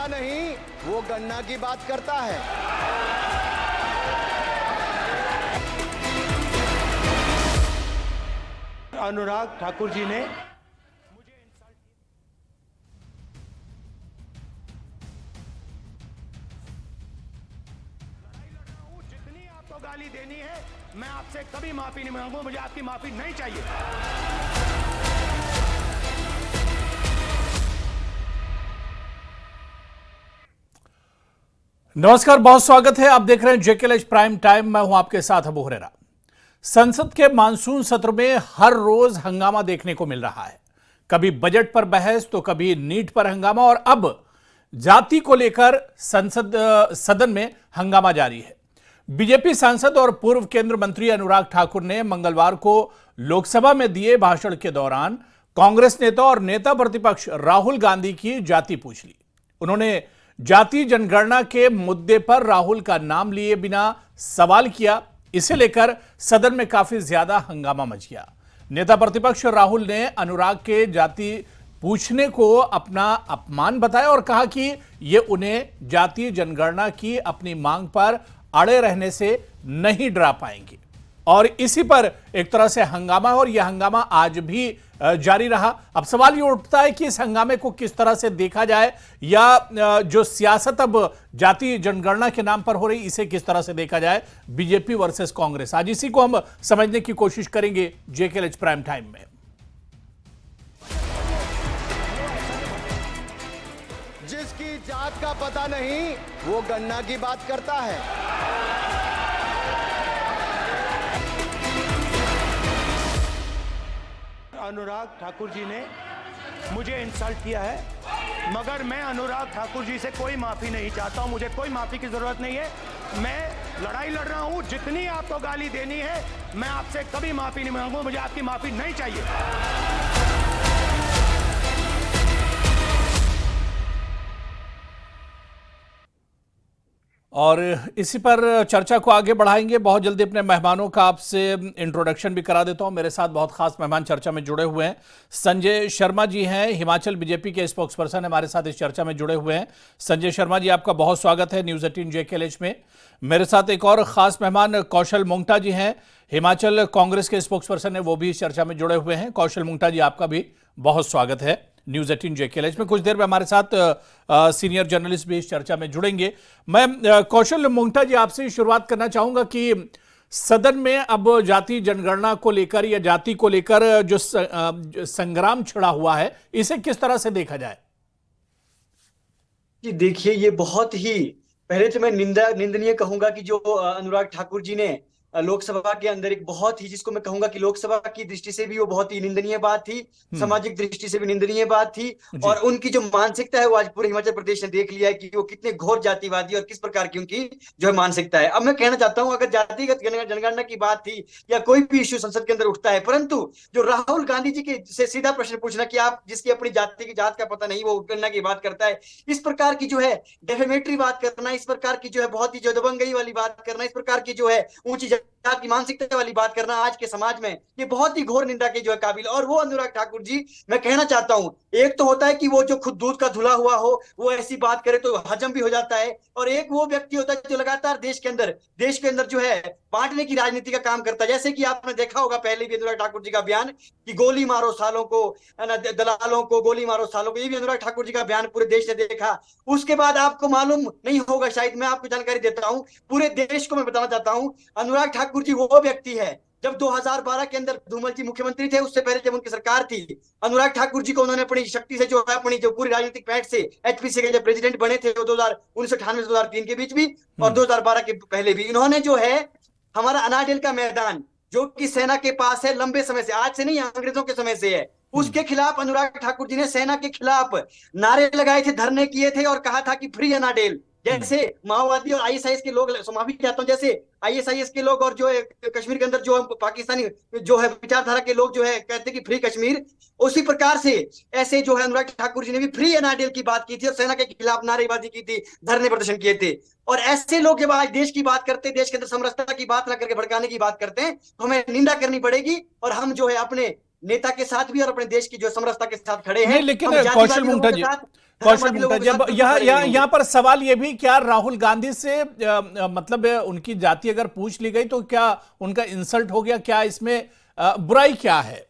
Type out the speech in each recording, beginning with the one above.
पता नहीं, वो गन्ना की बात करता है। अनुराग ठाकुर जी ने जितनी आपको गाली देनी है, मैं आपसे कभी माफी नहीं मांगूंगा। मुझे आपकी माफी नहीं चाहिए। नमस्कार, बहुत स्वागत है। आप देख रहे हैं जेकेएलएच प्राइम टाइम। मैं हूं आपके साथ अबू हुरैरा। संसद के मानसून सत्र में हर रोज हंगामा देखने को मिल रहा है। कभी बजट पर बहस तो कभी नीट पर हंगामा और अब जाति को लेकर सदन में हंगामा जारी है। बीजेपी सांसद और पूर्व केंद्रीय मंत्री अनुराग ठाकुर ने मंगलवार को लोकसभा में दिए भाषण के दौरान कांग्रेस नेता और नेता प्रतिपक्ष राहुल गांधी की जाति पूछ ली। उन्होंने जाति जनगणना के मुद्दे पर राहुल का नाम लिए बिना सवाल किया। इसे लेकर सदन में काफी ज्यादा हंगामा मच गया। नेता प्रतिपक्ष राहुल ने अनुराग के जाति पूछने को अपना अपमान बताया और कहा कि यह उन्हें जातीय जनगणना की अपनी मांग पर अड़े रहने से नहीं डरा पाएंगे। और इसी पर एक तरह से हंगामा, और यह हंगामा आज भी जारी रहा। अब सवाल ये उठता है कि इस हंगामे को किस तरह से देखा जाए, या जो सियासत अब जातीय जनगणना के नाम पर हो रही, इसे किस तरह से देखा जाए, बीजेपी वर्सेस कांग्रेस। आज इसी को हम समझने की कोशिश करेंगे जेकेएलएच प्राइम टाइम में। जिसकी जात का पता नहीं, वो गन्ना की बात करता है। अनुराग ठाकुर जी ने मुझे इंसल्ट किया है, मगर मैं अनुराग ठाकुर जी से कोई माफी नहीं चाहता हूं। मुझे कोई माफी की जरूरत नहीं है। मैं लड़ाई लड़ रहा हूं। जितनी आपको गाली देनी है, मैं आपसे कभी माफी नहीं मांगूंगा। मुझे आपकी माफी नहीं चाहिए। और इसी पर चर्चा को आगे बढ़ाएंगे। बहुत जल्दी अपने मेहमानों का आपसे इंट्रोडक्शन भी करा देता हूं। मेरे साथ बहुत खास मेहमान चर्चा में जुड़े हुए हैं। संजय शर्मा जी हैं, हिमाचल बीजेपी के स्पोक्स पर्सन, हमारे साथ इस चर्चा में जुड़े हुए हैं। संजय शर्मा जी, आपका बहुत स्वागत है न्यूज 18 जेकेएलएच में। मेरे साथ एक और खास मेहमान कौशल मुंगटा जी हैं, हिमाचल कांग्रेस के स्पोक्स पर्सन है, वो भी इस चर्चा में जुड़े हुए हैं। कौशल मुंगटा जी, आपका भी बहुत स्वागत है न्यूज 18 जेकेएलएच में। कुछ देर में हमारे साथ सीनियर जर्नलिस्ट भी इस चर्चा में जुड़ेंगे। मैं कौशल मुंगटा जी, आपसे शुरुआत करना चाहूंगा कि सदन में अब जाति जनगणना को लेकर या जाति को लेकर जो संग्राम छिड़ा हुआ है, इसे किस तरह से देखा जाए? जी देखिए, ये बहुत ही पहले तो मैं निंदनीय कहूंगा कि जो अनुराग ठाकुर जी ने लोकसभा के अंदर एक बहुत ही, जिसको मैं कहूंगा कि लोकसभा की दृष्टि से भी वो बहुत ही निंदनीय बात थी, सामाजिक दृष्टि से भी निंदनीय बात थी। और उनकी जो मानसिकता है वो आज पूरे हिमाचल प्रदेश ने देख लिया है कि वो कितने घोर जातिवादी और किस प्रकार की उनकी जो है मानसिकता है। अब मैं कहना चाहता हूं, अगर जातिगत जनगणना की बात थी या कोई भी इश्यू संसद के अंदर उठता है, परंतु जो राहुल गांधी जी के से सीधा प्रश्न पूछना कि आप जिसकी अपनी जाति की जात का पता नहीं वो गणना की बात करता है, इस प्रकार की जो है डेफेमेटरी बात करना, इस प्रकार की जो है बहुत ही जो दबंगई वाली बात करना, इस प्रकार की जो है ऊंची की मानसिकता वाली बात करना आज के समाज में ये बहुत ही घोर निंदा के जो है काबिल। और वो अनुराग ठाकुर जी, मैं कहना चाहता हूं, एक तो होता है कि वो जो खुद दूध का धुला हुआ हो, वो ऐसी बात करे तो हजम भी हो जाता है, और एक वो व्यक्ति होता है जो लगातार देश के अंदर जो है बांटने की राजनीति का काम करता है। जैसे कि आपने देखा होगा पहले भी अनुराग ठाकुर जी का बयान कि गोली मारो सालों को, दलालों को गोली मारो सालों को, ये भी अनुराग ठाकुर जी का बयान पूरे देश ने देखा। उसके बाद आपको मालूम नहीं होगा, शायद मैं आपको जानकारी देता हूं, पूरे देश को मैं बताना चाहता हूं, अनुराग ठाकुर जी वो व्यक्ति है, जब 2012 के अंदर धूमल जी मुख्यमंत्री थे, उससे पहले जब उनकी सरकार थी, अनुराग ठाकुर जी को उन्होंने अपनी शक्ति से जो है, अपनी जो पूरी राजनीतिक पैठ से एचपीसी के जब प्रेसिडेंट बने थे 1998 से 2003 के बीच भी और 2012 के पहले भी, इन्होंने जो है हमारा अनाडेल का मैदान जो कि सेना के पास है लंबे समय से, आज से नहीं अंग्रेजों के समय से है, उसके खिलाफ अनुराग ठाकुर जी ने सेना के खिलाफ नारे लगाए थे, धरने किए थे और कहा था कि फ्री अनाडेल। जैसे माओवादी और आईएसआईएस के लोग, माफी चाहता हूं, जैसे आईएसआईएस के लोग और जो है कश्मीर के अंदर जो पाकिस्तानी जो है विचारधारा के लोग जो है कहते कि फ्री कश्मीर, उसी प्रकार से ऐसे जो है अनुराग ठाकुर जी ने भी फ्री एनआरडीएल की बात की थी और सेना के खिलाफ नारेबाजी की थी, धरने प्रदर्शन किए थे। और ऐसे लोग जब आज देश की बात करते, देश के अंदर समरसता की बात ना करके भड़काने की बात करते हैं, तो हमें निंदा करनी पड़ेगी और हम जो है अपने नेता के साथ भी और अपने देश की जो समरसता के साथ खड़े हैं। नहीं, लेकिन हम जातिवादी कौशल लोगों मुंगटा के जी, साथ, कौशल धर्मवादी लोगों मुंगटा के जी, साथ यहाँ पर सवाल ये भी, क्या राहुल गांधी से मतलब उनकी जाति अगर पूछ ली गई तो क्या उनका इंसल्ट हो गया? क्या इसमें बुराई क्या है?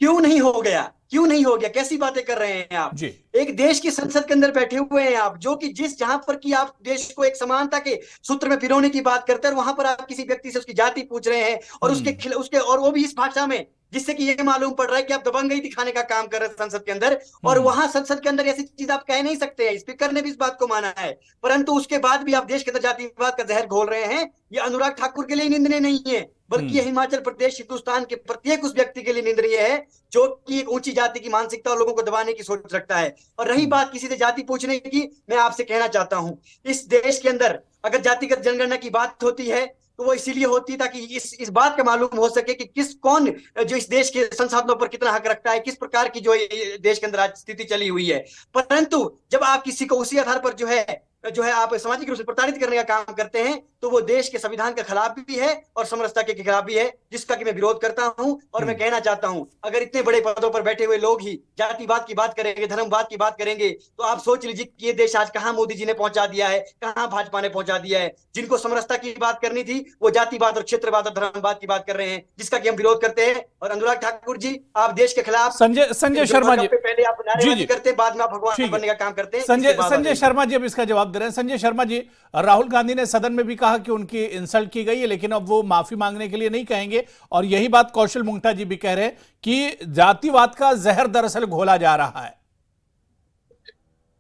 क्यों नहीं हो गया? क्यों नहीं हो गया? कैसी बातें कर रहे हैं आप? जी। एक देश की संसद के अंदर बैठे हुए हैं आप, जो कि जहां पर कि आप देश को एक समानता के सूत्र में पिरोने की बात करते हैं, और वहां पर आप किसी व्यक्ति से उसकी जाति पूछ रहे हैं और उसके और वो भी इस भाषा में, जिससे कि ये मालूम पड़ रहा है कि आप दबंगई दिखाने का काम कर रहे हैं संसद के अंदर। और वहां संसद के अंदर ऐसी चीज आप कह नहीं सकते हैं। स्पीकर ने भी इस बात को माना है, परंतु उसके बाद भी आप देश के अंदर जातिवाद का जहर घोल रहे हैं। ये अनुराग ठाकुर के लिए निंदनीय नहीं है, बल्कि ये हिमाचल प्रदेश, हिंदुस्तान के प्रत्येक उस व्यक्ति के लिए निंदनीय है जो कि एक ऊंची जाति की मानसिकता और लोगों को दबाने की सोच रखता है। और रही बात किसी से जाति पूछने की, मैं आपसे कहना चाहता हूं, इस देश के अंदर अगर जातिगत जनगणना की बात होती है तो वो इसीलिए होती है ताकि इस बात का मालूम हो सके कि कौन जो इस देश के संसाधनों पर कितना हक रखता है, किस प्रकार की जो देश के अंदर आज स्थिति चली हुई है। परंतु जब आप किसी को उसी आधार पर जो है आप सामाजिक रूप से प्रताड़ित करने का काम करते हैं, तो वो देश के संविधान के खिलाफ भी है और समरसता के खिलाफ भी है, जिसका कि मैं विरोध करता हूं। और मैं कहना चाहता हूं, अगर इतने बड़े पदों पर बैठे हुए लोग ही जातिवाद की बात करेंगे, धर्मवाद की बात करेंगे, तो आप सोच लीजिए कि ये देश आज कहां मोदी जी ने पहुंचा दिया है, कहां भाजपा ने पहुंचा दिया है। जिनको समरसता की बात करनी थी वो जातिवाद और क्षेत्रवाद और धर्मवाद की बात कर रहे हैं, जिसका कि हम विरोध करते हैं। और अनुराग ठाकुर जी, आप देश के खिलाफ संजय शर्मा जी, पहले आप नारेबाजी करते हैं, बाद में आप भगवान बनने का काम करते हैं। संजय शर्मा जी अब इसका जवाब दे रहे हैं। संजय शर्मा जी, राहुल गांधी ने सदन में भी कहा कि उनकी इंसल्ट की गई है, लेकिन अब वो माफी मांगने के लिए नहीं कहेंगे, और यही बात कौशल मुंगटा जी भी कह रहे हैं कि जातिवाद का जहर दरअसल घोला जा रहा है।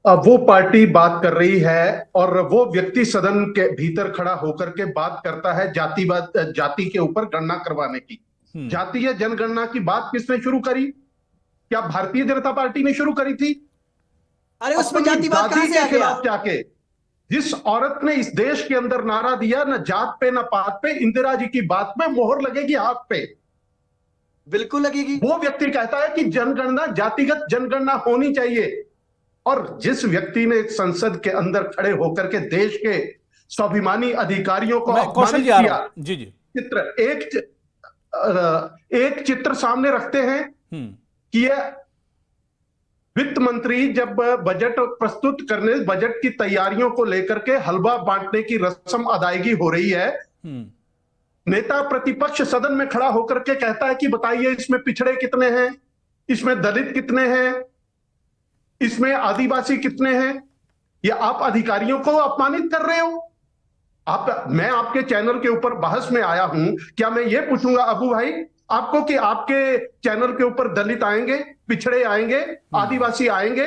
अब वो पार्टी बात कर रही है और वो व्यक्ति सदन के भीतर खड़ा होकर के बात करता है जाति के ऊपर गणना करवाने की। जातीय जनगणना की बात किसने शुरू करी? क्या भारतीय जनता पार्टी ने शुरू करी थी? अरे उसमें जातिवाद कहां से आ गया? जाके जिस औरत ने इस देश के अंदर नारा दिया, न जात पे न पात पे, इंदिरा जी की बात में मोहर लगेगी हाथ पे, बिल्कुल लगेगी। वो व्यक्ति कहता है कि जनगणना, जातिगत जनगणना होनी चाहिए। और जिस व्यक्ति ने संसद के अंदर खड़े होकर के देश के स्वाभिमानी अधिकारियों को अपमानित किया, जी जी, एक चित्र सामने रखते हैं कि ये वित्त मंत्री जब बजट प्रस्तुत करने, बजट की तैयारियों को लेकर के हलवा बांटने की रस्म अदायगी हो रही है, नेता प्रतिपक्ष सदन में खड़ा होकर के कहता है कि बताइए इसमें पिछड़े कितने हैं, इसमें दलित कितने हैं, इसमें आदिवासी कितने हैं। ये आप अधिकारियों को अपमानित कर रहे हो। मैं आपके चैनल के ऊपर बहस में आया हूं, क्या मैं ये पूछूंगा अबू भाई आपको कि आपके चैनल के ऊपर दलित आएंगे, पिछड़े आएंगे, आदिवासी आएंगे?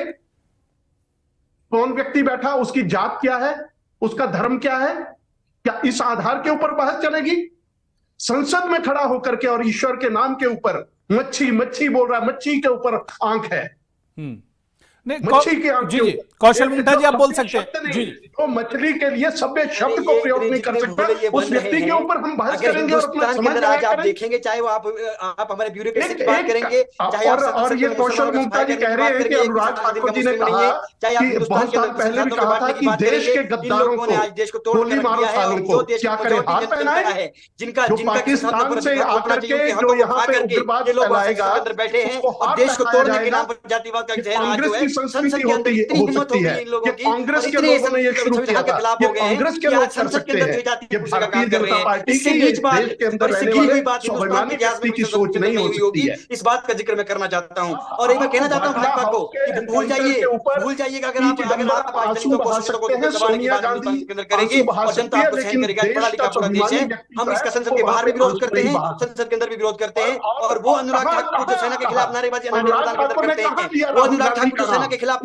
कौन व्यक्ति बैठा, उसकी जात क्या है, उसका धर्म क्या है? क्या इस आधार के ऊपर बहस चलेगी? संसद में खड़ा होकर के और ईश्वर के नाम के ऊपर मच्छी मच्छी बोल रहा है, मच्छी के ऊपर आंख है, मच्छी की आंख। जी जी, कौशल मुंगटा जी आप बोल सकते हैं। जी, तो मछली के लिए सभ्य शब्द को प्रयोग नहीं कर सकता, उस व्यक्ति के ऊपर हम बहस करेंगे और अपना समझ आज आप देखेंगे, चाहे वो आप हमारे ब्यूरोक्रेसी की बात करेंगे, चाहे और ये कौशल मुंगटा जी कह रहे हैं कि अनुराग ठाकुर जी ने कहा कि बहुत साल पहले भी कहा था कि देश के गद्दारों को, आज देश को तोड़ गोली मारो सालों को, क्या करे, हाथ पहनाए है, जिनका पाकिस्तान से आकर के जो यहाँ पे उग्रवाद फैलाएगा बैठे हैं और देश को तोड़ने के नाम पर जातिवाद का कांग्रेस की संस्कृति होती है, हो सकती है कि कांग्रेस के लोगों ने ये शुरू किया था, ये कांग्रेस के लोग कर सकते हैं, ये भारतीय जनता पार्टी के देश के अंदर रहने वाले स्वाभिमानी व्यक्ति की सोच नहीं हो सकती है। इस बात का जिक्र मैं करना चाहता हूं। और मैं कहना चाहता हूं भाजपा को कि भूल जाइएगा अगर आप आंसू बहा सकते हैं, सोनिया गांधी आंसू बहा सकती है, लेकिन देश का स्वाभिमानी व्यक्ति, हम इसका संसद के बाहर भी विरोध करते हैं, संसद के अंदर भी विरोध करते हैं। और वो अनुराग ठाकुर जो सेना के खिलाफ नारेबाजी करते हैं, वो अनुराग ठाकुर जो सेना के खिलाफ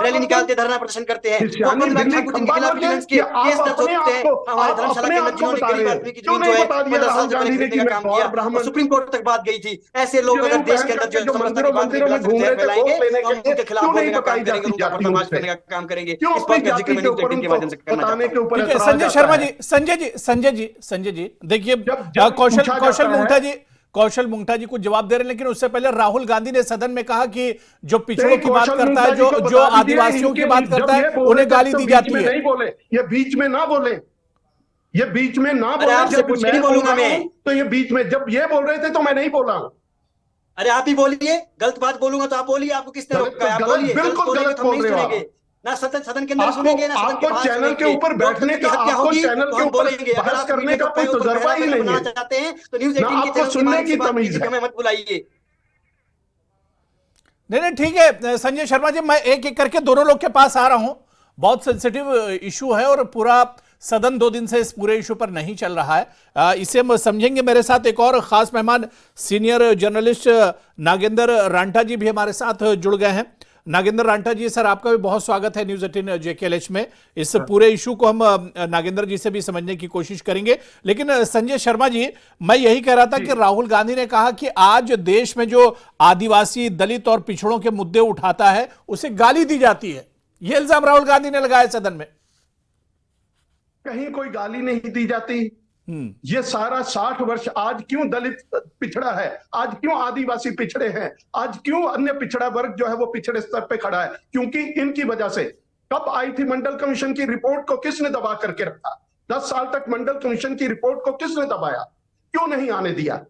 रैली निकालते, धरना प्रदर्शन करते हैं, वो अनुराग ठाकुर जिनके खिलाफ विजिलेंस के केस दर्ज होते हैं, हमारे धर्मशाला के अंदर जिन्होंने गरीब आदमी की जमीन जो है 15 साल से खरीदने का काम किया और सुप्रीम कोर्ट तक बात गई थी। ऐसे लोग अगर देश के अंदर जो समरसता की बात फैलाएंगे, हम उनके खिलाफ बोलने का काम करेंगे, उनका पर्दाफाश करने का काम करेंगे। इस बात का जिक्र मैंने के माध्यम से करना चाहता हूं। संजय शर्मा जी, संजय जी देखिए, कौशल मुंगटा जी कुछ जवाब दे रहे हैं, लेकिन उससे पहले राहुल गांधी ने सदन में कहा कि जो पिछड़ों की बात करता है, जो आदिवासियों की बात करता है, उन्हें गाली दी जाती है। नहीं बोले, ये बीच में ना बोले, ये बीच में ना बोले। आपसे कुछ नहीं बोलूंगा मैं, तो ये बीच में जब ये बोल रहे थे तो मैं नहीं बोला हूं। अरे आप ही बोलिए, गलत बात बोलूंगा तो आप बोलिए, आपको किसने रोका है? आप बोलिए, गलत बिल्कुल बोलेंगे गलत तो हम बोल नहीं रहे हो सुनेंगे ना, सदन के अंदर सुनेंगे ना सदन के आपको बाहर चैनल के सुनेंगे। ऊपर बैठने का, हत्या आपको होगी चैनल तो के हम ऊपर बोलेंगे। अगर बहस आप करने मीडिया का को कोई ऊपर तजुर्बा ही नहीं बनाना है, चाहते हैं तो न्यूज़ ना 18 के आपको चैनल के सुनने माध्यम की से बात तमीज कीजिए, है। हमें मत बुलाइए। नहीं ठीक है संजय शर्मा जी, मैं एक एक करके दोनों लोग के पास आ रहा हूं। बहुत सेंसिटिव इशू है और पूरा सदन 2 दिन से इस पूरे इशू पर नहीं चल रहा है। इसे हम समझेंगे। मेरे साथ एक और खास मेहमान सीनियर जर्नलिस्ट नागेंद्र रांटा जी भी हमारे साथ जुड़ गए हैं। नागेंद्र रांटा जी, सर आपका भी बहुत स्वागत है न्यूज 18 JKLH में। इस पूरे इशू को हम नागेंद्र जी से भी समझने की कोशिश करेंगे। लेकिन संजय शर्मा जी, मैं यही कह रहा था कि राहुल गांधी ने कहा कि आज देश में जो आदिवासी, दलित और पिछड़ों के मुद्दे उठाता है उसे गाली दी जाती है। यह इल्जाम राहुल गांधी ने लगाया सदन में। कहीं कोई गाली नहीं दी जाती। ये सारा 60 वर्ष, आज क्यों दलित पिछड़ा है, आज क्यों आदिवासी पिछड़े हैं, आज क्यों अन्य पिछड़ा वर्ग जो है वो पिछड़े स्तर पे खड़ा है? क्योंकि इनकी वजह से। कब आई थी मंडल कमीशन की रिपोर्ट को किसने दबा करके रखा? 10 साल तक मंडल कमीशन की रिपोर्ट को किसने दबाया? क्यों नहीं आने दिया?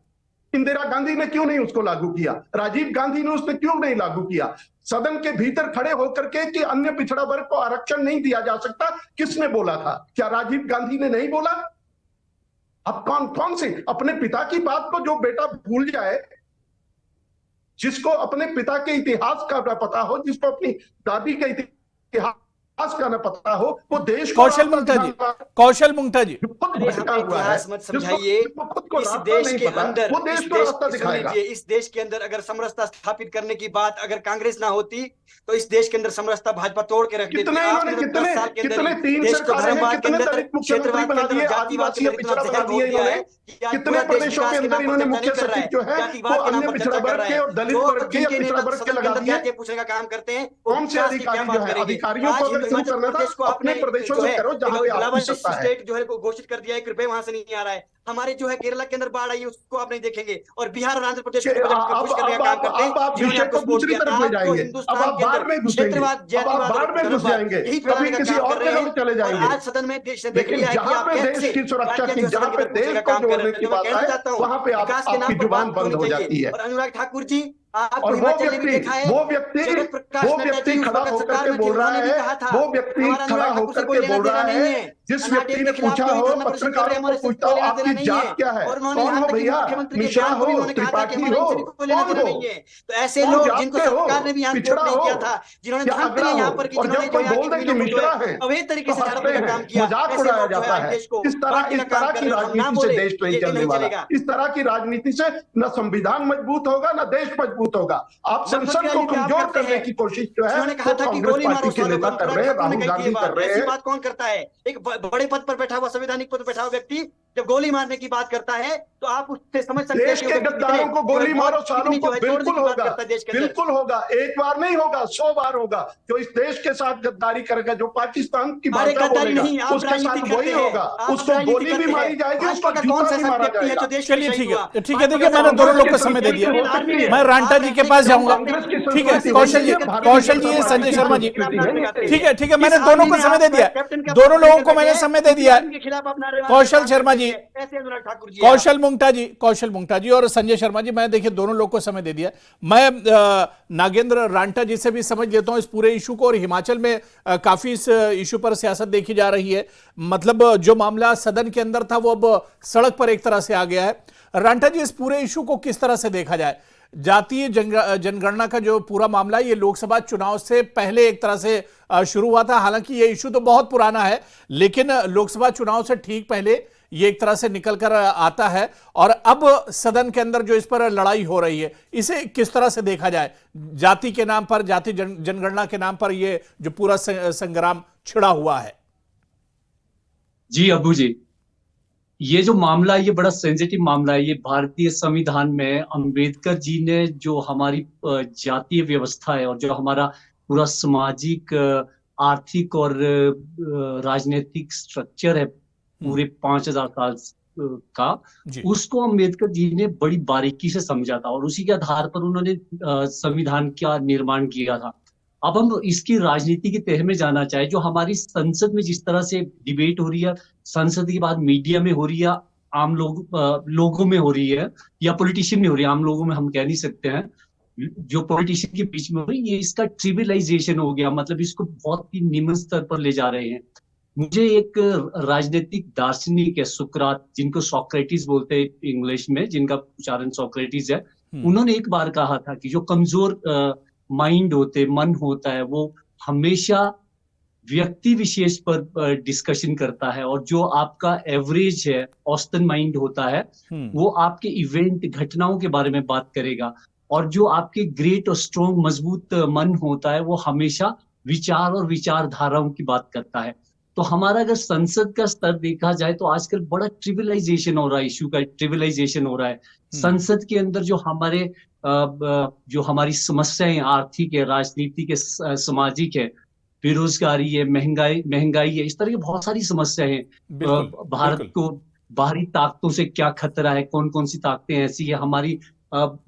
इंदिरा गांधी ने क्यों नहीं उसको लागू किया? राजीव गांधी ने उसने क्यों नहीं लागू किया? सदन के भीतर खड़े होकर के कि अन्य पिछड़ा वर्ग को आरक्षण नहीं दिया जा सकता, किसने बोला था? क्या राजीव गांधी ने नहीं बोला? अब कौन सी अपने पिता की बात को जो बेटा भूल जाए, जिसको अपने पिता के इतिहास का न पता हो, जिसको अपनी दादी के इतिहास का न पता हो, वो देश को कौशल मुंगटा जी, कौशल मुंगटा जी, अरे हमें इतिहास मत समझाइए। इस देश के अंदर, वो देश को रास्ता दिखाएगा। इस देश के अंदर अगर समरसता स्थापित करने की बात अगर कांग्रेस ना होती तो इस देश के अंदर समरसता भाजपा तोड़ के रख देती। कितने 3 सरकारें हैं, कितने दलित मुख्यमंत्री बना दिए, आदिवासी और पिछड़ा बना दिए इन्होंने। कितने प्रदेशों के अंदर इन्होंने मुख्य सचिव जो है वो अन्य पिछड़ा वर्ग के और दलित वर्ग के या पिछड़ा वर्ग के लगा दिए। पूछने का काम करते हैं। कौन से अधिकारी जो है, अधिकारियों को अगर शुरू करना था अपने प्रदेशों से करो जहां पे आपकी सत्ता है। स्टेट जो है घोषित कर दिया है, कृपया वहां से नहीं आ रहा है। हमारे जो है केरला के अंदर बाढ़ आई उसको आप नहीं देखेंगे, और बिहार और आंध्र प्रदेश को खुश करने का काम करते हैं। आप विषय को दूसरी तरफ ले जाएंगे। अब आप बाढ़ में घुस जाएंगे, अब आप बाढ़ में घुस जाएंगे, कभी किसी और जगह चले जाएंगे। आज सदन में लेकिन जहां पे देश की सुरक्षा की, जहां पे देश को जोड़ने की बात है, वहां पे आपकी जुबान बंद हो जाती है। और अनुराग ठाकुर जी, और वो व्यक्ति खड़ा होकर के बोल रहा है, वो व्यक्ति खड़ा होकर के बोल रहा है, जिस व्यक्ति ने पूछा हो, पत्रकारों को पूछता हो आपकी जात क्या है, कौन हो भैया, मिश्रा हो, त्रिपाठी हो, कौन हो? तो ऐसे लोग जिनको सरकार ने भी यहाँ पिछड़ा नहीं हो, किया था, जिन्होंने धमकी दी यहाँ पर कि जिन्होंने जो यहाँ के मिश्रा है, अवैध तरीके से झड़पने का काम किया, मजाक उड़ाया जाता है। इस तरह की राजनीति से देश नहीं चलने वाला। इस तरह की राजनीति से न संविधान मजबूत होगा, न देश मजबूत होगा। आप संसद को कमजोर करने की कोशिश जो है उन्होंने कहा था कि गोली मारो के नेता कर रहे हैं, राहुल गांधी कर रहे हैं। बात कौन करता है? एक बड़े पद पर बैठा हुआ, संवैधानिक पद पर बैठा हुआ व्यक्ति जब गोली मारने की बात करता है तो आप उससे समझ सकते हैं देश के गद्दारों को गोली मारो सालों को, बिल्कुल होगा, बिल्कुल होगा। एक बार नहीं होगा, 100 बार होगा। जो इस देश के साथ गद्दारी करेगा, जो पाकिस्तान की भाषा बोलेगा, उसके साथ वही होगा। उसको गोली भी मारी जाएगी, उसको जूता भी मारा जाएगा। चलिए ठीक है, ठीक है। देखिए मैंने दोनों लोग को समय दे दिया, मैं रांटा जी के पास जाऊंगा। ठीक है, कौशल जी, संजय शर्मा जी, ठीक है, मैंने दोनों को समय दे दिया, दोनों लोगों को मैंने समय दे दिया। कौशल शर्मा जी, कौशल मुंगटा जी और संजय शर्मा जी, मैं देखिए दोनों लोग को समय दे दिया। मैं नागेंद्र रांटा जी से भी समझ लेता हूं इस पूरे इशू को। और हिमाचल में काफी इस इशू पर सियासत देखी जा रही है। मतलब जो मामला सदन के अंदर था वो अब सड़क पर एक तरह से आ गया है। रांटा जी, इस पूरे इशू को किस तरह से देखा जाए? जातीय जनगणना का जो पूरा मामला ये लोकसभा चुनाव से पहले एक तरह से शुरू हुआ था। हालांकि ये इशू तो बहुत पुराना है, लेकिन लोकसभा चुनाव से ठीक पहले ये एक तरह से निकल कर आता है। और अब सदन के अंदर जो इस पर लड़ाई हो रही है, इसे किस तरह से देखा जाए? जाति के नाम पर, जाति जनगणना के नाम पर ये जो पूरा संग्राम छिड़ा हुआ है। जी अब्बू जी, ये जो मामला है ये बड़ा सेंसिटिव मामला है। ये भारतीय संविधान में अंबेडकर जी ने जो हमारी जातीय व्यवस्था है और जो हमारा पूरा सामाजिक, आर्थिक और राजनीतिक स्ट्रक्चर है पूरे 5000 साल का, उसको अंबेडकर जी ने बड़ी बारीकी से समझा था और उसी के आधार पर उन्होंने संविधान का निर्माण किया था। अब हम इसकी राजनीति के तह में जाना चाहे, जो हमारी संसद में जिस तरह से डिबेट हो रही है, संसद के बाद मीडिया में हो रही है, लोगों में हो रही है या पॉलिटिशियन में हो रही है, आम लोगों में हम कह नहीं सकते हैं, जो पॉलिटिशियन के बीच में हो रही है, ये इसका ट्रिविलाइजेशन हो गया, मतलब इसको बहुत ही निम्न स्तर पर ले जा रहे हैं। मुझे एक राजनीतिक दार्शनिक है सुकरात, जिनको सोक्रेटिस बोलते हैं इंग्लिश में, जिनका उच्चारण सोक्रेटिस है, उन्होंने एक बार कहा था कि जो कमजोर माइंड होते, मन होता है, वो हमेशा व्यक्ति विशेष पर डिस्कशन करता है, और जो आपका एवरेज है, औसतन माइंड होता है, वो आपके इवेंट, घटनाओं के बारे में बात करेगा, और जो आपके ग्रेट और स्ट्रॉन्ग मजबूत मन होता है, वो हमेशा विचार और विचारधाराओं की बात करता है। तो हमारा अगर संसद का स्तर देखा जाए तो आजकल बड़ा ट्रिविलाइजेशन हो रहा है, इश्यू का ट्रिविलाइजेशन हो रहा है। संसद के अंदर जो हमारी समस्याएं आर्थिक है, राजनीतिक है, सामाजिक है, बेरोजगारी है, महंगाई है, इस तरह की बहुत सारी समस्याएं हैं। भारत को बाहरी ताकतों से क्या खतरा है, कौन कौन सी ताकतें ऐसी है, हमारी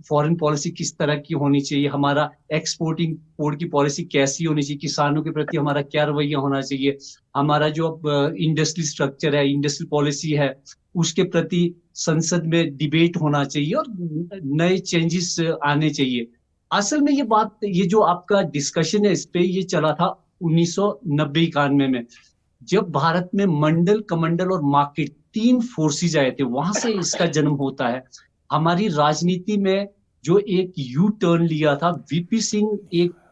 फॉरेन पॉलिसी किस तरह की होनी चाहिए, हमारा एक्सपोर्ट इंपोर्ट की पॉलिसी कैसी होनी चाहिए, किसानों के प्रति हमारा क्या रवैया होना चाहिए, हमारा जो इंडस्ट्री स्ट्रक्चर है, इंडस्ट्री पॉलिसी है, उसके प्रति संसद में डिबेट होना चाहिए और नए चेंजेस आने चाहिए। असल में ये जो आपका डिस्कशन है, इस पे ये चला था 1990-91 में, जब भारत में मंडल, कमंडल और मार्केट 3 फोर्सेज आए थे, वहां से इसका जन्म होता है। हमारी राजनीति में जो एक यू टर्न लिया था वीपी सिंह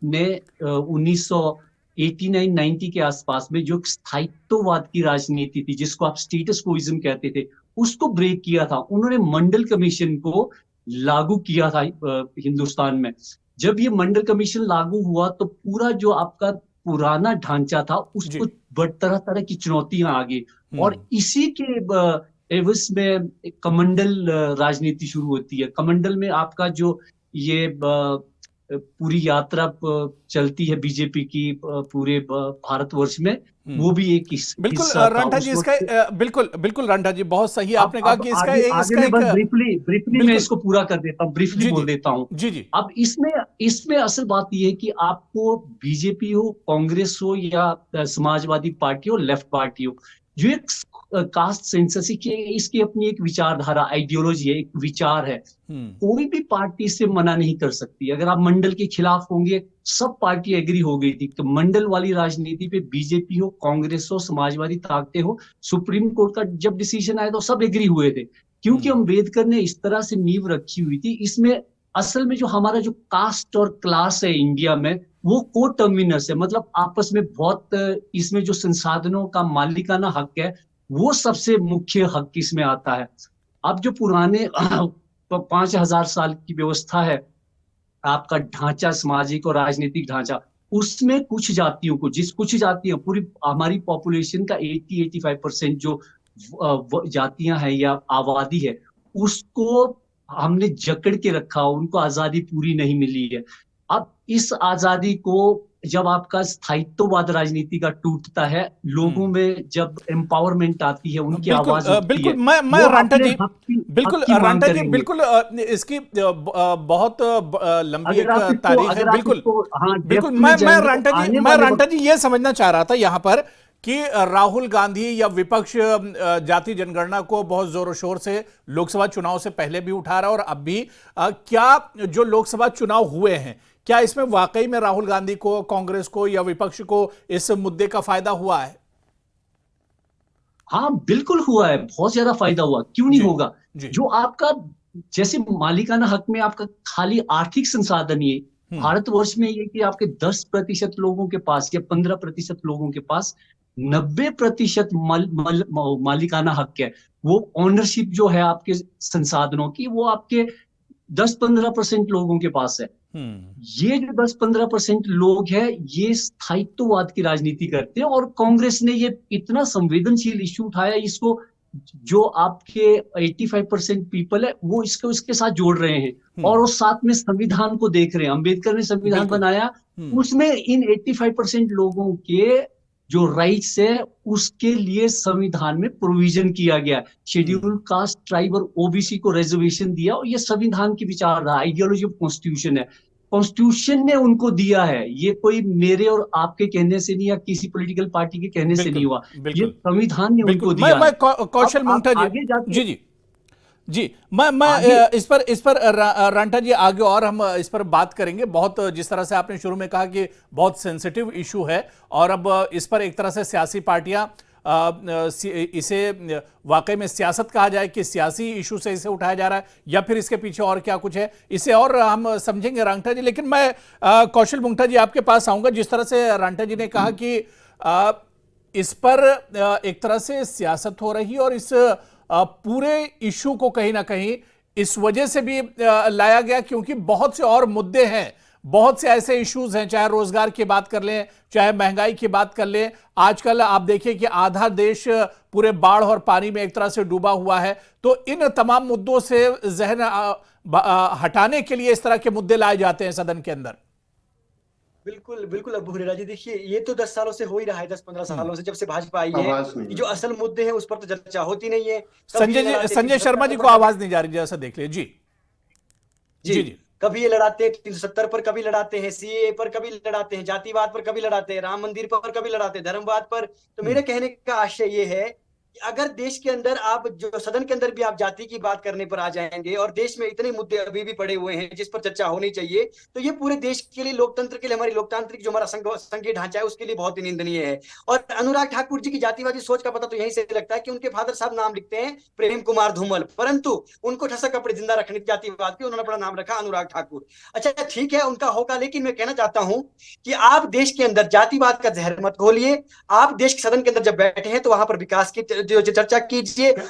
ने 1989-90 के आसपास में, जो स्थायित्ववाद की राजनीति थी, जिसको आप स्टेटस कोइज्म कहते थे, उसको ब्रेक किया था। उन्होंने मंडल कमीशन को लागू किया था हिंदुस्तान में। जब ये मंडल कमीशन लागू हुआ तो पूरा जो आपका पुराना ढांचा था, उसको तरह की चुनौतियां आ गई, और इसी के एवज में कमंडल राजनीति शुरू होती है। कमंडल में आपका जो ये पूरी यात्रा चलती है बीजेपी की पूरे भारतवर्ष में, वो भी एक बिल्कुल रंटा जी, इसका बिल्कुल रंटा जी, बहुत सही आपने कहा कि ब्रीफली मैं इसको पूरा कर देता हूँ, ब्रीफली बोल देता हूँ। जी। अब इसमें असल बात यह है कि आपको बीजेपी हो, कांग्रेस हो, या समाजवादी पार्टी हो, लेफ्ट पार्टी हो, जो एक कास्ट सेंसस इसकी अपनी एक विचारधारा, आइडियोलॉजी है, एक विचार है, कोई भी पार्टी से मना नहीं कर सकती। अगर आप मंडल के खिलाफ होंगे, सब पार्टी एग्री हो गई थी कि मंडल वाली राजनीति पे बीजेपी हो, कांग्रेस हो, समाजवादी ताकतें हो, सुप्रीम कोर्ट का जब डिसीजन आया तो सब एग्री हुए थे, क्योंकि अम्बेडकर ने इस तरह से नींव रखी हुई थी। इसमें असल में जो हमारा जो कास्ट और क्लास है इंडिया में, वो को टर्मिनस है, मतलब आपस में बहुत, इसमें जो संसाधनों का मालिकाना हक है, वो सबसे मुख्य हक इसमें आता है। अब जो पुराने 5000 साल की व्यवस्था है, आपका ढांचा, सामाजिक और राजनीतिक ढांचा, उसमें कुछ जातियों पूरी हमारी पॉपुलेशन का 80-85% जो जातियां हैं या आबादी है, उसको हमने जकड़ के रखा, उनको आजादी पूरी नहीं मिली है। अब इस आजादी को जब आपका स्थायित्ववाद राजनीति का टूटता है, लोगों में जब एम्पावरमेंट आती है, उनकी आवाज उठती है, मैं रंटा जी बिल्कुल इसकी बहुत लंबी एक तारीख है। बिल्कुल मैं रंटा जी ये समझना चाह रहा था यहाँ पर कि राहुल गांधी या विपक्ष जाति जनगणना को बहुत जोरों शोर से लोकसभा चुनाव से पहले भी उठा रहा है, और अब भी क्या जो लोकसभा चुनाव हुए हैं, क्या इसमें वाकई में राहुल गांधी को, कांग्रेस को या विपक्ष को इस मुद्दे का फायदा हुआ है? हाँ, बिल्कुल हुआ है, बहुत ज्यादा फायदा हुआ, क्यों नहीं होगा। जो आपका जैसे मालिकाना हक में आपका खाली आर्थिक संसाधन ही है, भारतवर्ष में ये कि आपके 10% लोगों के पास या 15% लोगों के पास 90% मालिकाना हक है। वो ओनरशिप जो है आपके संसाधनों की, वो आपके 10-15% लोगों के पास है। ये जो 10-15% लोग हैं, ये स्थायित्ववाद की राजनीति करते हैं, और कांग्रेस ने ये इतना संवेदनशील इश्यू उठाया, इसको जो आपके 85% पीपल है, वो इसके साथ जोड़ रहे हैं, और वो साथ में संविधान को देख रहे हैं। अम्बेडकर ने संविधान बनाया, उसमें इन 85% लोगों के जो राइट्स है, उसके लिए संविधान में प्रोविजन किया गया। शेड्यूल कास्ट, ट्राइब और ओबीसी को रिजर्वेशन दिया, और ये संविधान की विचारधारा, आइडियोलॉजी ऑफ कॉन्स्टिट्यूशन है। कॉन्स्टिट्यूशन ने उनको दिया है, ये कोई मेरे और आपके कहने से नहीं या किसी पॉलिटिकल पार्टी के कहने से नहीं हुआ, ये संविधान ने उनको दिया मैं है। कौशल मुंगटा जी जी जी मैं इस पर रांटा जी आगे और हम इस पर बात करेंगे। बहुत जिस तरह से आपने शुरू में कहा कि बहुत सेंसिटिव इशू है और अब इस पर एक तरह से सियासी पार्टियां इसे वाकई में सियासत कहा जाए कि सियासी इशू से इसे उठाया जा रहा है या फिर इसके पीछे और क्या कुछ है, इसे और हम समझेंगे रांटा जी। लेकिन मैं कौशल मुंगटा जी आपके पास आऊंगा। जिस तरह से रांटा जी ने कहा कि इस पर एक तरह से सियासत हो रही और इस पूरे इशू को कहीं ना कहीं इस वजह से भी लाया गया क्योंकि बहुत से और मुद्दे हैं, बहुत से ऐसे इश्यूज हैं, चाहे रोजगार की बात कर लें, चाहे महंगाई की बात कर लें। आजकल आप देखिए कि आधा देश पूरे बाढ़ और पानी में एक तरह से डूबा हुआ है। तो इन तमाम मुद्दों से जहन हटाने के लिए इस तरह के मुद्दे लाए जाते हैं सदन के अंदर। बिल्कुल बिल्कुल अबू हुरैरा जी, देखिए ये तो 10 सालों से हो ही रहा है, 10-15 सालों से जब से भाजपा आई है कि जो असल मुद्दे हैं उस पर तो चर्चा होती नहीं है। संजय शर्मा जी को आवाज नहीं जा रही, जैसा देख लिया जी जी जी। कभी ये लड़ाते हैं 370 पर, कभी लड़ाते हैं सीएए पर, कभी लड़ाते हैं जातिवाद पर, कभी लड़ाते हैं राम मंदिर पर, कभी लड़ाते हैं धर्मवाद पर। तो मेरे कहने का आशय ये है कि अगर देश के अंदर आप जो सदन के अंदर भी आप जाति की बात करने पर आ जाएंगे और देश में इतने मुद्दे अभी भी पड़े हुए हैं जिस पर चर्चा होनी चाहिए, तो ये पूरे देश के लिए, लोकतंत्र के लिए, हमारी लोकतांत्रिक जो हमारा संघीय ढांचा है उसके लिए बहुत ही निंदनीय है। और अनुराग ठाकुर जी की जातिवादी सोच का पता तो यहीं से लगता है कि उनके फादर साहब नाम लिखते हैं प्रेम कुमार धूमल, परंतु उनको ठसक कपड़े जिंदा रखने की जातिवाद की उन्होंने अपना नाम रखा अनुराग ठाकुर। अच्छा ठीक है, उनका होगा, लेकिन मैं कहना चाहता हूं कि आप देश के अंदर जातिवाद का जहर मत घोलिए। आप देश के सदन के अंदर जब बैठे हैं तो वहां पर विकास की जो चर्चा की।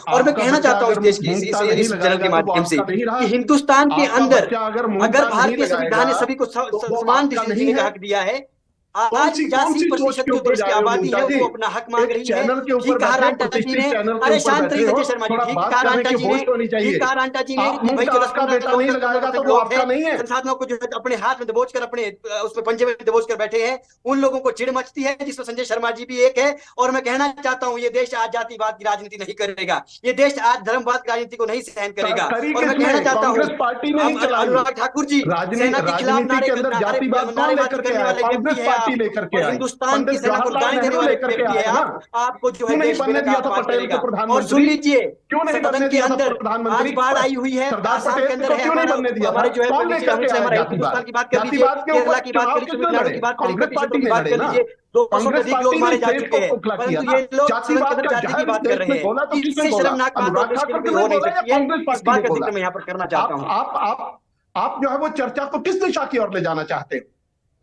और मैं कहना चाहता हूं इस देश की इस चैनल के माध्यम से कि हिंदुस्तान के अंदर अगर भारतीय संविधान ने सभी को समान दृष्टि जीने का हक दिया है, आज 80% जो देश की आबादी है वो अपना हक मांग रही है। ठीक कहा रांटा जी ने, अरे शांत रहिए संजय शर्मा जी, ठीक कहा रांटा जी ने, ठीक कहा रांटा जी ने, भाई जो संसाधनों को जो अपने हाथ में दबोच कर, अपने उसमें पंजे में दबोच कर बैठे हैं, उन लोगों को चिढ़ मचती है, जिसमें संजय शर्मा जी भी एक है। और मैं कहना चाहता हूँ ये देश आज जातिवाद की राजनीति नहीं करेगा, ये देश आज धर्मवाद की राजनीति को नहीं सहन करेगा। और मैं कहना चाहता हूँ अनुराग ठाकुर जी सेना के खिलाफ नारेबाजी करने वाले व्यक्ति है, हिंदुस्तान की सेना को गाली देने वाले व्यक्ति है आपको जो है देश में बात करेगा। और सुन लीजिए, सदन के अंदर आज बाढ़ आई हुई है, आसाम के अंदर है, हमारे जो है हमारे हिंदुस्तान की बात कर लीजिए, केरला की बात कर लीजिए, तमिलनाडु की बात कर लीजिए, की बात कर लीजिए, 200 से अधिक लोग मारे जा चुके हैं, परंतु ये लोग सदन के अंदर जाति की बात कर रहे हैं। इससे शर्मनाक बात हो नहीं सकती है। इस बात का जिक्र मैं यहाँ पर करना चाहता हूँ। आप जो है वो चर्चा को किस दिशा की ओर ले जाना चाहते हैं?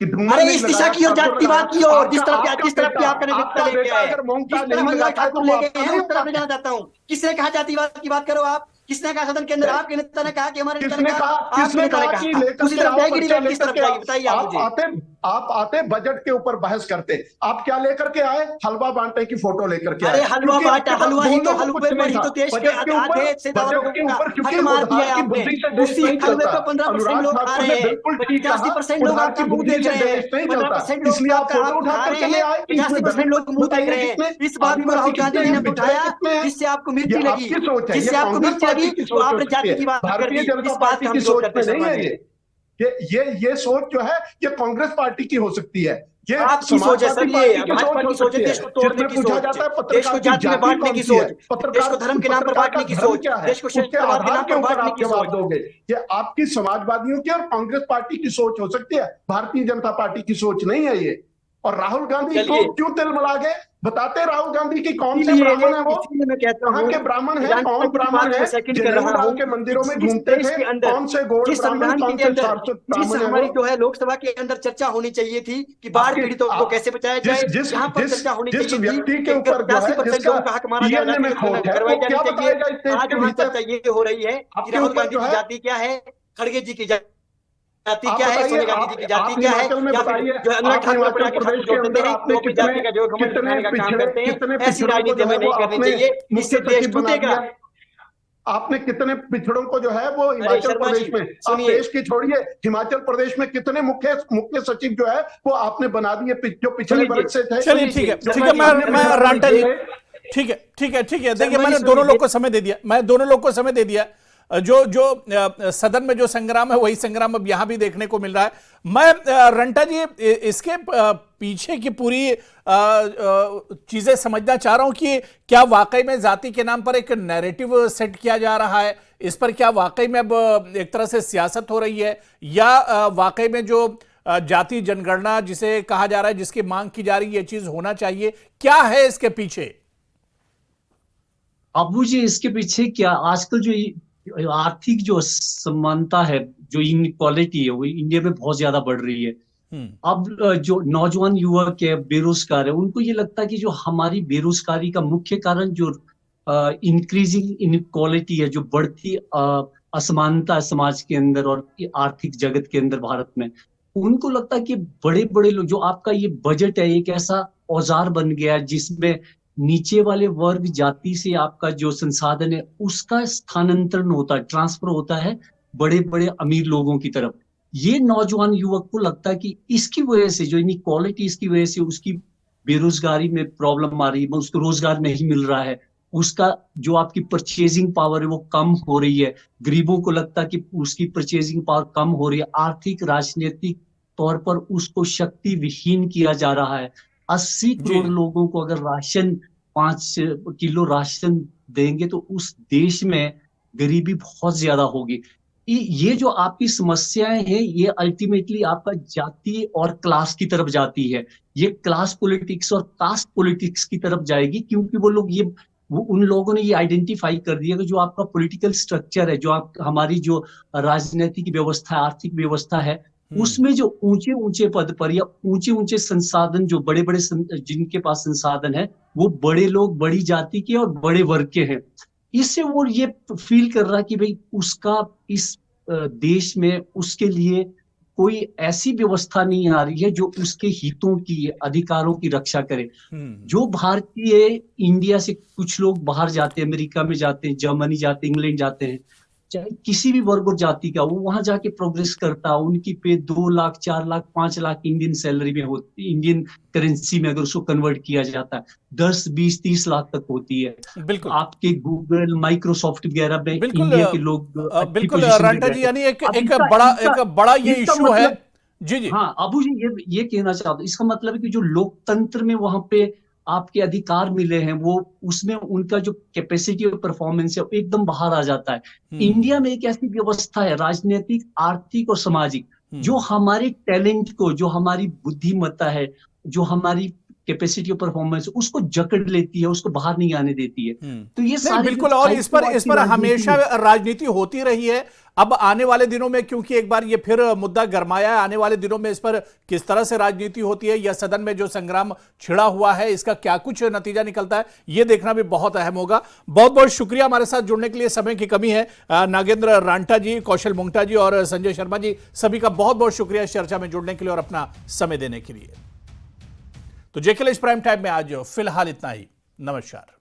अरे इस दिशा की ओर, जातिवाद की ओर, जिस तरफ की आपका नेतृत्व ले गया है, जिस तरफ अनुराग ठाकुर ले गए हैं, उस तरफ ले जाना चाहता हूँ। किसने कहा जातिवाद की बात करो आप? किसने कहा सदन के अंदर? आपके नेता ने कहा कि हमारे नेता ने कहा, आपने कहा उसी तरफ जाएगी नहीं, किस तरफ जाएगी बताइए आप मुझे। आप आते बजट के ऊपर बहस करते, आप क्या लेकर के आए? हलवा बांटने की फोटो लेकर के आए। अरे हलवा बांटा, हलवा ही तो, हलवे पर ही तो देश के आधे से ज्यादा लोगों का हक मार दिया है आपने। उसी हलवे को 15% लोग खा रहे हैं, 85% लोग आपका मुंह देख रहे हैं, 15% लोग आपका हाथ उठा रहे हैं, 85% लोग मुंह देख रहे हैं। इस बात को राहुल गांधी जी ने उठाया, जिससे आपको मिर्ची लगी, जिससे आपको मिर्ची लगी, तो आपने जाति की बात कर दी। इस बात का हम विरोध करते हैं। ये सोच जो है ये कांग्रेस पार्टी की हो सकती है, ये आपकी सोच है सर, ये भाजपा की सोच है, देश को तोड़ने की सोच, देश को जाति में बांटने की सोच, देश को धर्म के नाम पर बांटने की सोच, देश को क्षेत्रवाद के नाम पर बांटने की सोच दोगे। ये आपकी समाजवादियों की और कांग्रेस पार्टी की सोच हो सकती है, भारतीय जनता पार्टी की सोच नहीं है ये। और राहुल गांधी को क्यों तिलमिला गए? बताते राहुल गांधी की कौन से ब्राह्मण है वो? मैं कहता हूं के ब्राह्मण है, कौन ब्राह्मण है जिन्होंने के मंदिरों में घूमते थे? कौन से गौड़ ब्राह्मण, कौन से सारस्वत ब्राह्मण है? हमारी जो है लोकसभा के अंदर चर्चा होनी चाहिए थी कि बाढ़ पीड़ितों को कैसे बचाया जाए, यहाँ पर चर्चा होनी चाहिए थी व्यक्ति के ऊपर 85% लोगों का हक माना करवाई जानी चाहिए। आज वहाँ चर्चा ये हो रही है कि राहुल गांधी की जाति क्या है, खड़गे जी की जाति क्या है, सोनिया गांधी जी की जाति क्या है, या फिर जो अनुराग ठाकुर अपना के साथ जोड़ते हैं, वो अपनी जाति का जो घमंड दिखाने का काम करते हैं। ऐसी राजनीति हमें नहीं करनी चाहिए, इससे देश टूटेगा। आपने कितने पिछड़ों को जो है वो हिमाचल प्रदेश में, आप देश की छोड़िए, हिमाचल प्रदेश में कितने मुख्य सचिव जो है वो आपने बना दिए जो पिछले वर्ग से थे। चलिए ठीक है, मैं रांटा जी, ठीक है। देखिए मैंने दोनों लोग को समय दे दिया, जो जो सदन में जो संग्राम है वही संग्राम अब यहां भी देखने को मिल रहा है। मैं रंटा जी इसके पीछे की पूरी चीजें समझना चाह रहा हूं कि क्या वाकई में जाति के नाम पर एक नैरेटिव सेट किया जा रहा है, इस पर क्या वाकई में अब एक तरह से सियासत हो रही है, या वाकई में जो जाति जनगणना जिसे कहा जा रहा है, जिसकी मांग की जा रही है, ये चीज होना चाहिए, क्या है इसके पीछे? अबू जी, इसके पीछे क्या, आजकल जो आर्थिक जो समानता है, जो इनइक्वालिटी है, वो इंडिया में बहुत ज्यादा बढ़ रही है। अब जो नौजवान युवक है, बेरोजगार है, उनको ये लगता है कि जो हमारी बेरोजगारी का मुख्य कारण जो इंक्रीजिंग इनइक्वालिटी है, जो बढ़ती असमानता है समाज के अंदर और आर्थिक जगत के अंदर भारत में, उनको लगता है कि बड़े बड़े लोग, जो आपका ये बजट है, एक ऐसा औजार बन गया है जिसमें नीचे वाले वर्ग जाति से आपका जो संसाधन है उसका स्थानांतरण होता है, ट्रांसफर होता है बड़े बड़े अमीर लोगों की तरफ। ये नौजवान युवक को लगता है कि इसकी वजह से, जो इनइक्वालिटी, इसकी वजह से उसकी बेरोजगारी में प्रॉब्लम आ रही है, उसको रोजगार नहीं मिल रहा है, उसका जो आपकी परचेजिंग पावर है वो कम हो रही है। गरीबों को लगता है कि उसकी परचेजिंग पावर कम हो रही है, आर्थिक राजनीतिक तौर पर उसको शक्ति विहीन किया जा रहा है। 80 करोड़ लोगों को अगर राशन 5 किलो राशन देंगे तो उस देश में गरीबी बहुत ज्यादा होगी। ये जो आपकी समस्याएं हैं, ये अल्टीमेटली आपका जाति और क्लास की तरफ जाती है। ये क्लास पॉलिटिक्स और कास्ट पॉलिटिक्स की तरफ जाएगी, क्योंकि उन लोगों ने ये आइडेंटिफाई कर दिया कि जो आपका पॉलिटिकल स्ट्रक्चर है, जो हमारी जो राजनीतिक व्यवस्था है, आर्थिक व्यवस्था है, उसमें जो ऊंचे ऊंचे पद पर या ऊंचे ऊंचे संसाधन, जो बड़े बड़े जिनके पास संसाधन है, वो बड़े लोग, बड़ी जाति के और बड़े वर्ग के हैं। इससे वो ये फील कर रहा है कि भाई उसका इस देश में उसके लिए कोई ऐसी व्यवस्था नहीं आ रही है जो उसके हितों की, अधिकारों की रक्षा करे। जो भारतीय इंडिया से कुछ लोग बाहर जाते हैं, अमेरिका में जाते हैं, जर्मनी जाते हैं, इंग्लैंड जाते हैं, चाहे किसी भी वर्ग और जाति का, वो वहां जाके प्रोग्रेस करता है। उनकी पे 2 लाख, 4 लाख, 5 लाख इंडियन सैलरी में होती है, इंडियन करेंसी में अगर उसको कन्वर्ट किया जाता है 10, 20, 30 लाख तक होती है। बिल्कुल आपके गूगल, माइक्रोसॉफ्ट वगैरह में बिल्कुल, इंडिया के लोग बिल्कुल रांटा जी, यानी एक बड़ा ये इशू है। जी। हाँ अबू जी, ये कहना चाहता हूँ, इसका मतलब है कि जो लोकतंत्र में वहां पे आपके अधिकार मिले हैं, वो उसमें उनका जो कैपेसिटी और परफॉर्मेंस है एकदम बाहर आ जाता है। इंडिया में एक ऐसी व्यवस्था है, राजनीतिक, आर्थिक और सामाजिक, जो हमारे टैलेंट को, जो हमारी बुद्धिमत्ता है, जो हमारी कैपेसिटी और परफॉर्मेंस, उसको जकड़ लेती है, उसको बाहर नहीं आने देती है। तो ये सारी बिल्कुल, और इस पर हमेशा राजनीति होती रही है। अब आने वाले दिनों में, क्योंकि एक बार ये फिर मुद्दा गरमाया है, आने वाले दिनों में इस पर किस तरह से राजनीति होती है, या सदन में जो संग्राम छिड़ा हुआ है इसका क्या कुछ नतीजा निकलता है, ये देखना भी बहुत अहम होगा। बहुत बहुत शुक्रिया हमारे साथ जुड़ने के लिए। समय की कमी है। नागेंद्र रांटा जी, कौशल मुंगटा जी और संजय शर्मा जी, सभी का बहुत बहुत शुक्रिया इस चर्चा में जुड़ने के लिए और अपना समय देने के लिए। तो जेके प्राइम टाइम में आज फिलहाल इतना ही। नमस्कार।